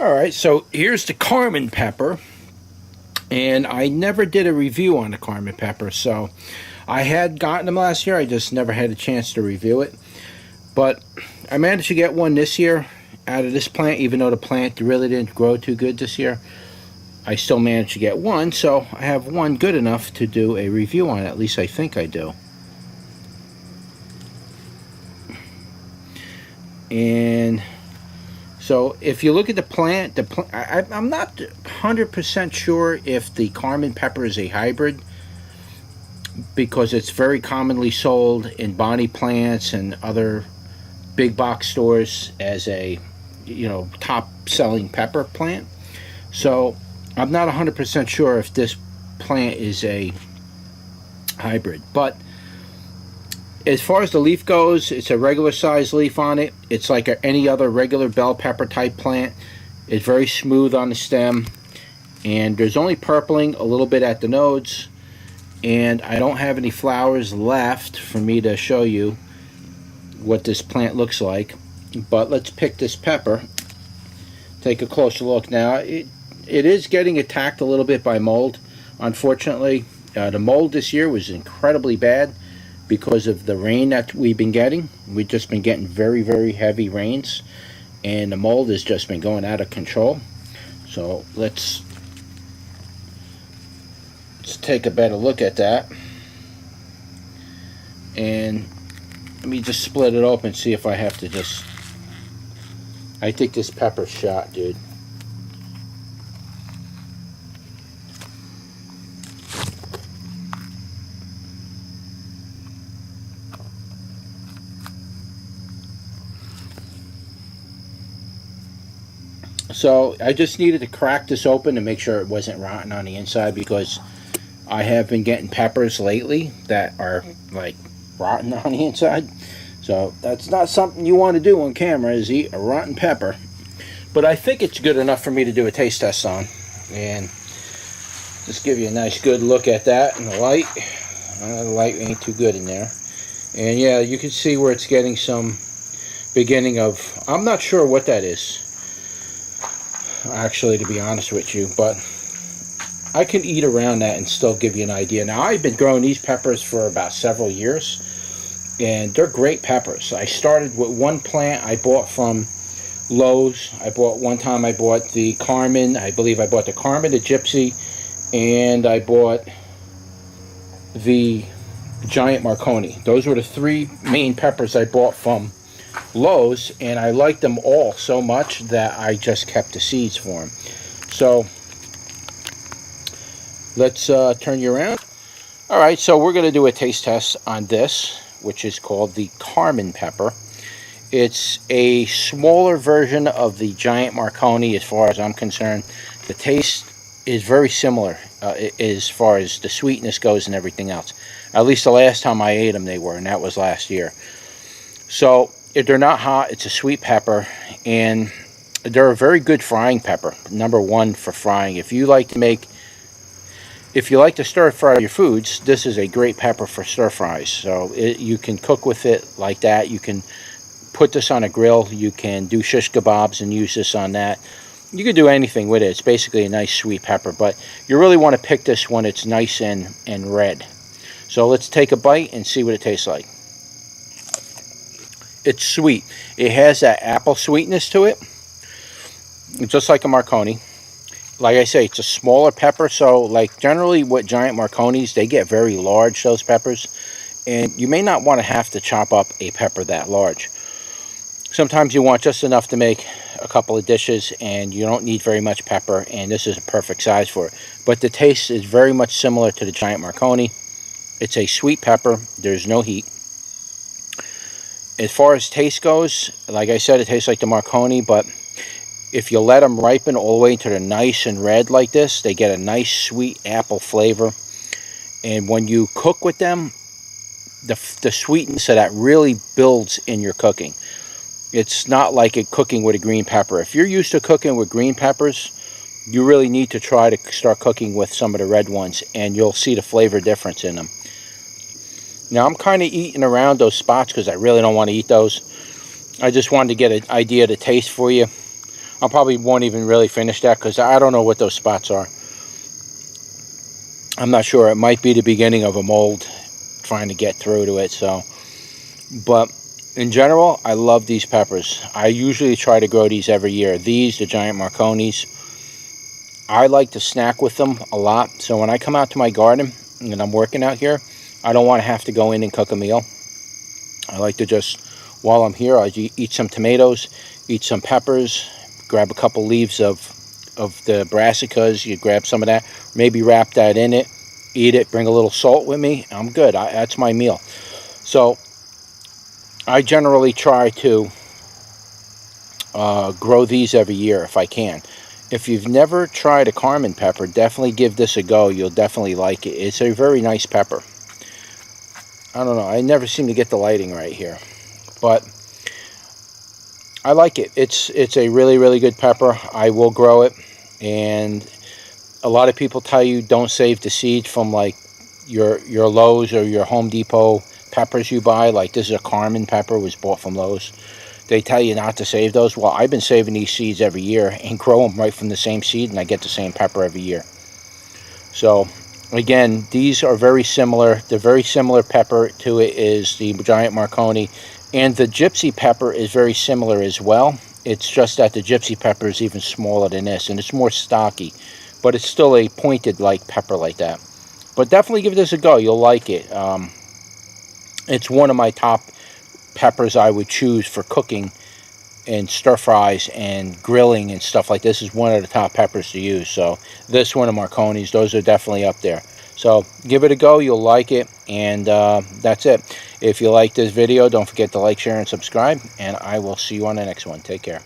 Alright, so here's the Carmen Pepper. And I never did a review on the Carmen Pepper, so I had gotten them last year, I just never had a chance to review it. But I managed to get one this year out of this plant, even though the plant really didn't grow too good this year. I still managed to get one, so I have one good enough to do a review on it. At least I think I do. And so if you look at the plant, I'm not 100% sure if the Carmen Pepper is a hybrid, because it's very commonly sold in bonnie plants and other big box stores as a, top selling pepper plant. So I'm not 100% sure if this plant is a hybrid, but as far as the leaf goes, it's a regular size leaf on it. It's like any other regular bell pepper type plant. It's very smooth on the stem, and there's only purpling a little bit at the nodes, and I don't have any flowers left for me to show you what this plant looks like. But let's pick this pepper, take a closer look. Now it is getting attacked a little bit by mold, unfortunately. The mold this year was incredibly bad because of the rain that we've been getting. We've just been getting very, very heavy rains, and the mold has just been going out of control. So let's take a better look at that. And let me just split it open, see if I have to just... I think this pepper's shot, dude. So I just needed to crack this open to make sure it wasn't rotten on the inside, because I have been getting peppers lately that are like rotten on the inside. So that's not something you want to do on camera, is eat a rotten pepper. But I think it's good enough for me to do a taste test on. And just give you a nice good look at that in the light. The light ain't too good in there. And yeah, you can see where it's getting some beginning of... I'm not sure what that is, actually, to be honest with you, but I can eat around that and still give you an idea. Now, I've been growing these peppers for about several years, and they're great peppers. I started with one plant I bought from Lowe's. I bought the Carmen. I believe I bought the Carmen, the Gypsy, and I bought the Giant Marconi. Those were the three main peppers I bought from Lowe's, and I liked them all so much that I just kept the seeds for them. So let's turn you around. Alright, so we're going to do a taste test on this, which is called the Carmen Pepper. It's a smaller version of the Giant Marconi as far as I'm concerned. The taste is very similar as far as the sweetness goes and everything else. At least the last time I ate them they were, and that was last year. So if they're not hot, it's a sweet pepper, and they're a very good frying pepper. Number one for frying. If you like to stir fry your foods, this is a great pepper for stir fries. So you can cook with it like that. You can put this on a grill. You can do shish kebabs and use this on that. You can do anything with it. It's basically a nice sweet pepper, but you really want to pick this when it's nice and red. So let's take a bite and see what it tastes like. It's sweet. It has that apple sweetness to it, just like a Marconi. Like I say, it's a smaller pepper, so like generally with Giant Marconis, they get very large, those peppers, and you may not want to have to chop up a pepper that large. Sometimes you want just enough to make a couple of dishes, and you don't need very much pepper, and this is a perfect size for it. But the taste is very much similar to the Giant Marconi. It's a sweet pepper. There's no heat. As far as taste goes, like I said, it tastes like the Marconi, but if you let them ripen all the way to the nice and red like this, they get a nice sweet apple flavor. And when you cook with them, the sweetness of that really builds in your cooking. It's not like cooking with a green pepper. If you're used to cooking with green peppers, you really need to try to start cooking with some of the red ones, and you'll see the flavor difference in them. Now, I'm kind of eating around those spots because I really don't want to eat those. I just wanted to get an idea of the taste for you. I probably won't even really finish that because I don't know what those spots are. I'm not sure. It might be the beginning of a mold trying to get through to it. So, but in general, I love these peppers. I usually try to grow these every year. These, the giant Marconis, I like to snack with them a lot. So when I come out to my garden and I'm working out here, I don't want to have to go in and cook a meal. I like to just, while I'm here, I eat some tomatoes, eat some peppers, grab a couple leaves of the brassicas. You grab some of that, maybe wrap that in it, eat it, bring a little salt with me. I'm good. That's my meal. So I generally try to grow these every year if I can. If you've never tried a Carmen pepper, definitely give this a go. You'll definitely like it. It's a very nice pepper. I don't know. I never seem to get the lighting right here, but I like it. It's a really, really good pepper. I will grow it, and a lot of people tell you don't save the seeds from like your Lowe's or your Home Depot peppers you buy. Like this is a Carmen pepper, was bought from Lowe's. They tell you not to save those. Well, I've been saving these seeds every year and grow them right from the same seed, and I get the same pepper every year. So again, these are very similar. The very similar pepper to it is the giant Marconi, and the gypsy pepper is very similar as well. It's just that the gypsy pepper is even smaller than this, and it's more stocky, but it's still a pointed like pepper like that. But definitely give this a go. You'll like it. It's one of my top peppers I would choose for cooking and stir fries and grilling and stuff like this. Is one of the top peppers to use. So this one of Marconi's, those are definitely up there. So give it a go. You'll like it. And that's it. If you like this video, don't forget to like, share, and subscribe. And I will see you on the next one. Take care.